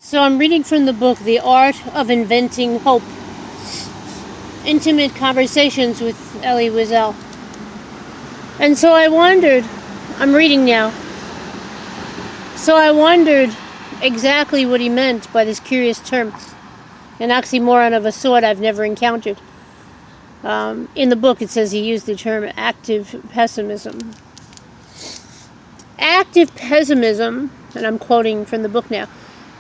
So I'm reading from the book, The Art of Inventing Hope. Intimate Conversations with Elie Weisel. And so I wondered, I'm reading now, so I wondered exactly what he meant by this curious term, an oxymoron of a sort I've never encountered. In the book it says he used the term active pessimism. Active pessimism, and I'm quoting from the book now,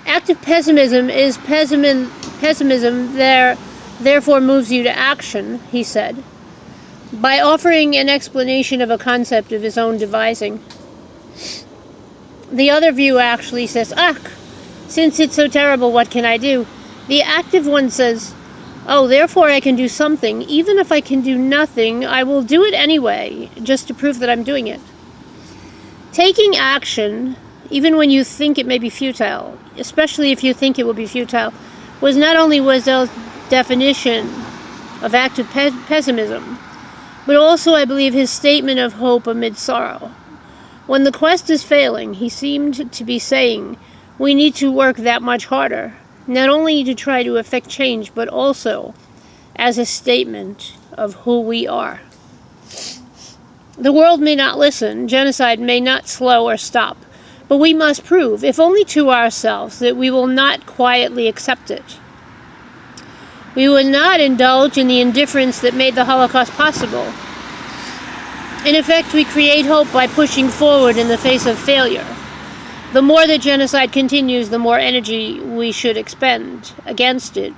active pessimism is pessimism therefore moves you to action, he said, by offering an explanation of a concept of his own devising. The other view actually says, since it's so terrible, what can I do? The active one says, therefore I can do something. Even if I can do nothing, I will do it anyway, just to prove that I'm doing it. Taking action, even when you think it may be futile, especially if you think it will be futile, was not only Weisel's definition of active pessimism, but also, I believe, his statement of hope amid sorrow. When the quest is failing, he seemed to be saying, we need to work that much harder, not only to try to effect change, but also as a statement of who we are. The world may not listen, genocide may not slow or stop, but we must prove, if only to ourselves, that we will not quietly accept it. We will not indulge in the indifference that made the Holocaust possible. In effect, we create hope by pushing forward in the face of failure. The more that genocide continues, the more energy we should expend against it.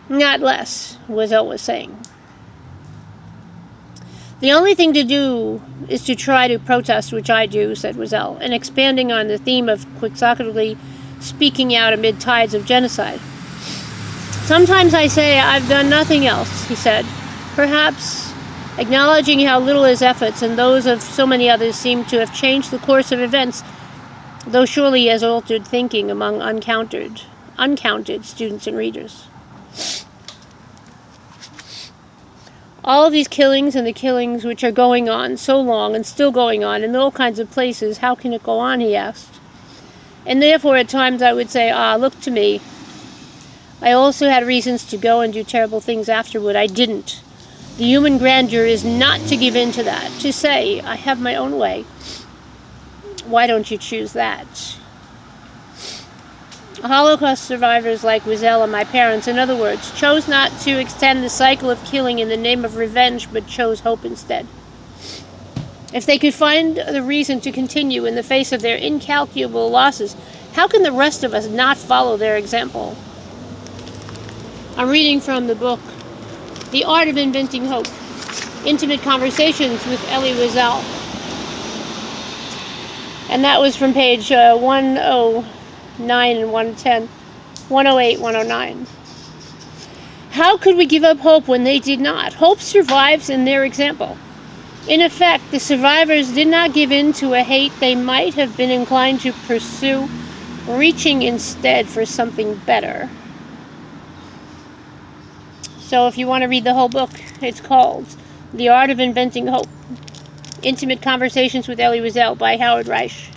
Not less, Weisel was saying. The only thing to do is to try to protest, which I do, said Weisel, and expanding on the theme of quixotically speaking out amid tides of genocide. Sometimes I say I've done nothing else, he said, perhaps acknowledging how little his efforts and those of so many others seem to have changed the course of events, though surely he has altered thinking among uncounted students and readers. All of these killings and the killings which are going on so long and still going on in all kinds of places, how can it go on, he asked. And therefore at times I would say, look to me. I also had reasons to go and do terrible things afterward. I didn't. The human grandeur is not to give in to that, to say, I have my own way. Why don't you choose that? Holocaust survivors like Weisel and my parents, in other words, chose not to extend the cycle of killing in the name of revenge, but chose hope instead. If they could find the reason to continue in the face of their incalculable losses, how can the rest of us not follow their example? I'm reading from the book, The Art of Inventing Hope, Intimate Conversations with Elie Weisel. And that was from page 109 and 110, 108, 109. How could we give up hope when they did not? Hope survives in their example. In effect, the survivors did not give in to a hate they might have been inclined to pursue, reaching instead for something better. So if you want to read the whole book, it's called The Art of Inventing Hope, Intimate Conversations with Elie Weisel by Reich.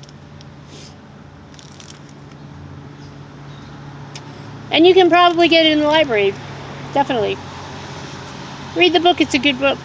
And you can probably get it in the library. Definitely. Read the book, it's a good book.